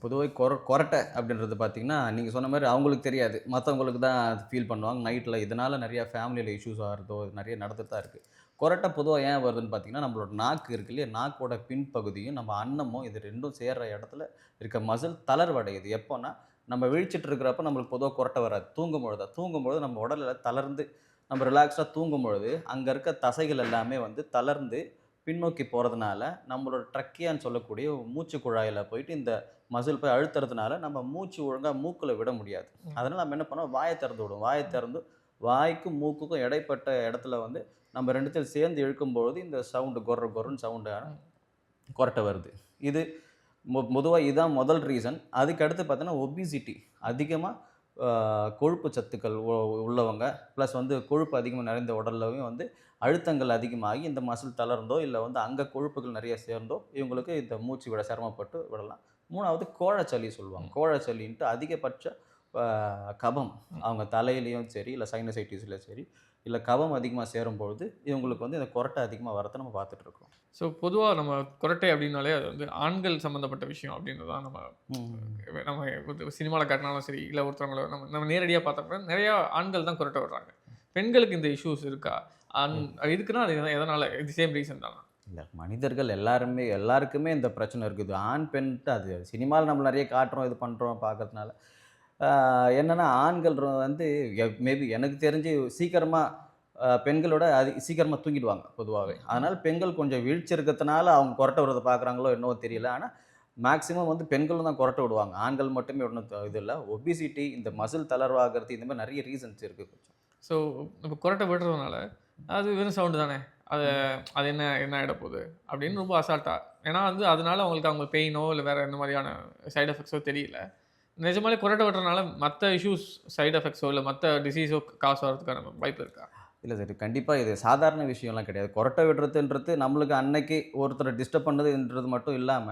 பொதுவாக கொரட்டை அப்படின்றது பார்த்தீங்கன்னா, நீங்க சொன்ன மாரி அவங்களுக்கு தெரியாது. மத்தவங்களுக்கு தான் அது ஃபீல் பண்ணுவாங்க. நைட்ல இதனால நெறைய ஃபேமிலில இஷ்யூஸ் ஆகுறதோ, நெறைய நடந்துட்டு தான் இருக்கு. கொரட்டை பொதுவா ஏன் வருதுன்னு பார்த்தீங்கன்னா, நம்மளோட நாக்கு இருக்கு இல்லையா? நாக்கோட பின்பகுதியும், நம்ம அன்னமும் இது 2ம் சேர்ற இடத்துல இருக்க மசில் தளர்வடையுது. எப்போன்னா, நம்ம விழிச்சிட்டு இருக்கிறப்ப நம்மளுக்கு பொதுவா கொரட்டை வராது. தூங்கும்பொழுது நம்ம உடல்ல தளர்ந்து நம்ம ரிலாக்ஸ்டா தூங்கும்பொழுது, அங்க இருக்க தசைகள் எல்லாமே வந்து தளர்ந்து பின்னோக்கி போறதுனால, நம்மளோட ட்ரக்கியான்னு சொல்லக்கூடிய மூச்சு குழாயில போயிட்டு இந்த மசில் போய் அழுத்துறதுனால, நம்ம மூச்சு ஒழுங்கா மூக்குல விட முடியாது. ம். அதனால நம்ம என்ன பண்ணுவோம், வாய திறந்து விடுவோம். வாய திறந்து வாய்க்கும், மூக்குக்கும் இடைப்பட்ட இடத்துல வந்து நம்ம 2த்தையும் சேர்ந்து இழுக்கும்பொழுது, இந்த சவுண்ட் கொர்ரு கொர்ருன்னு சவுண்டான ம். கொரட்டை வருது. இது பொதுவா இதான் முதல் ரீசன். அதுக்கு அடுத்து பார்த்தீங்கன்னா, ஒபிசிட்டி அதிகமா அ கொழுப்பு சத்துக்கள் உள்ளவங்க, பிளஸ் வந்து கொழுப்பு அதிகமா நிறைந்த உடல்லயும் வந்து அழுத்தங்கள் அதிகமாகி, இந்த மசில் தளர்ந்தோ, இல்ல வந்து அங்க கொழுப்புகள் நிறைய சேர்ந்தோ, இவங்களுக்கு இந்த மூச்சு விட சிரமப்பட்டு விடலாம். 3வது கோழைச்சளி சொல்லுவாங்க. ம். கோழைச்சளின்ட்டு அதிகபட்ச அ கபம். ம். அவங்க தலையிலயும் சரி, இல்ல சைனசைட்டிஸ்ல சரி, இல்ல கபம் அதிகமா சேரும்பொழுது, இவங்களுக்கு வந்து இந்த கொரட்டை அதிகமா வரத நம்ம பார்த்துட்டு இருக்கிறோம். ஸோ பொதுவா நம்ம குறட்டை அப்டின்னாலே அது வந்து ஆண்கள் சம்மந்தப்பட்ட விஷயம் அப்டின்னு தான் நம்ம ம். நம்ம சினிமால காட்டினாலும் சரி, இல்ல ஒருத்தவங்கள நம்ம நம்ம நேரடியா பார்த்தா கூட நெறையா ஆண்கள் தான் குறட்ட விடுறாங்க. பெண்களுக்கு இந்த இஷ்யூஸ் இருக்கா? இருக்குன்னா அது எதனால? இது சேம் ரீசன் தானா? இல்ல. மனிதர்கள் எல்லாருமே எல்லாருக்குமே இந்த பிரச்சனை இருக்குது. ஆண், பெண்ட்டு அது சினிமால நம்ம நெறைய காட்டுறோம், இது பண்றோம் பார்க்கறதுனால. ஆ என்னன்னா ஆண்கள் வந்து மேபி எனக்கு தெரிஞ்சு சீக்கிரமா பெண்களோட சீக்கிரமா தூங்கிடுவாங்க பொதுவாவே. ம். ம். அதனால பெண்கள் கொஞ்சம் விழிச்சு இருக்கிறதுனால அவங்க கொரட்டை விடுறத பார்க்குறாங்களோ என்னவோ தெரியல. ஆனா மேக்ஸிமம் வந்து பெண்களும் தான் கொரட்டை விடுவாங்க. ஆண்கள் மட்டுமே விடணும் இது இல்ல. ஒபிசிட்டி இந்த மசில் தளர்வாகுறது இந்த மாரி நெறைய ரீசன்ஸ் இருக்கு கொஞ்சம். ஸோ நம்ம குறட்ட விடுறதுனால, அது வெறும் சவுண்ட் தானே. அத ம். அது என்ன என்ன ஆயிட போது? ம். அப்டின்னு ரொம்ப அசால்ட்டா. ஏன்னா வந்து அதனால அவங்களுக்கு அவங்க பெயினோ, இல்ல வேற எந்த மாரியான சைட் எஃபெக்ட்ஸோ தெரியல. நிஜமாலே குறட்ட விடுறனால மத்த இஷ்யூஸ் சைட் எஃபெக்ட்ஸோ, இல்ல மத்த டிசீஸோ காசு வரதுக்கான வாய்ப்பு இருக்கா? இல்ல சார். கண்டிப்பா இது சாதாரண விஷயம்லாம் கிடையாது. கொறட்டை விடுறதுன்றது நம்மளுக்கு அன்னைக்கு ஒருத்தர டிஸ்டர்ப் பண்ணதுன்றது மட்டும் இல்லாம,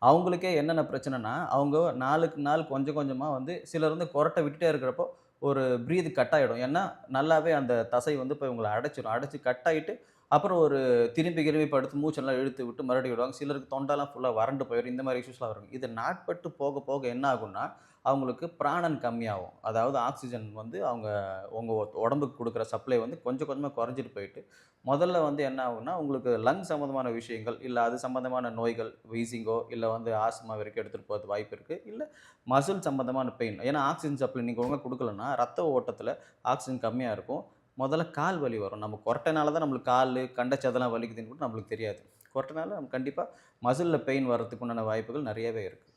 அவங்களுக்கே என்னென்ன பிரச்சனைன்னா, அவங்க நாளுக்கு நாள் கொஞ்சம் கொஞ்சமா வந்து சிலர் வந்து கொறட்டை விட்டுட்டே இருக்கிறப்போ, ஒரு பிரீத் கட் ஆயிடும். ஏன்னா, நல்லாவே அந்த தசை வந்து போய் உங்கள அடைச்சிரும். அடைச்சு கட் ஆயிட்டு, அப்புறம் ஒரு திரும்பி கிரும்பி படுத்து மூச்செல்லாம் இழுத்து விட்டு மறுபடியும் விடுவாங்க. சிலருக்கு தொண்டெல்லாம் ஃபுல்லா வறண்டு போயிரும். இந்த மாரி இஷ்யூஸ்லாம் வரும். இது நாட்பட்டு போக போக என்ன ஆகும்னா, அவங்களுக்கு பிராணன் கம்மியாகும். அதாவது ஆக்ஸிஜன் வந்து அவங்க உங்க உடம்புக்கு குடுக்குற சப்ளை வந்து கொஞ்சம் கொஞ்சமா குறைஞ்சிட்டு போயிட்டு, முதல்ல வந்து என்ன ஆகும்னா, உங்களுக்கு லங் சம்மந்தமான விஷயங்கள், இல்ல அது சம்மந்தமான நோய்கள், வீசிங்கோ, இல்ல வந்து ஆஸ்துமா வரைக்கும் எடுத்துட்டு போறதுக்கு வாய்ப்பு இருக்கு. இல்ல மசில் சம்மந்தமான பெயின். ஏன்னா ஆக்ஸிஜன் சப்ளை நீங்க ஒழுங்கா குடுக்கலன்னா, ரத்த ஓட்டத்துல ஆக்ஸிஜன் கம்மியா இருக்கும். முதல்ல கால் வலி வரும். நம்ம கொரட்டைனால தான் நம்மளுக்கு காலு, கண்டச்சதெல்லாம் வலிக்குதுன்னு கூட நம்மளுக்கு தெரியாது. கொரட்டைனால நம்ம கண்டிப்பா மசில்ல பெயின் வர்றதுக்கு உண்டான வாய்ப்புகள் நெறையவே இருக்கு.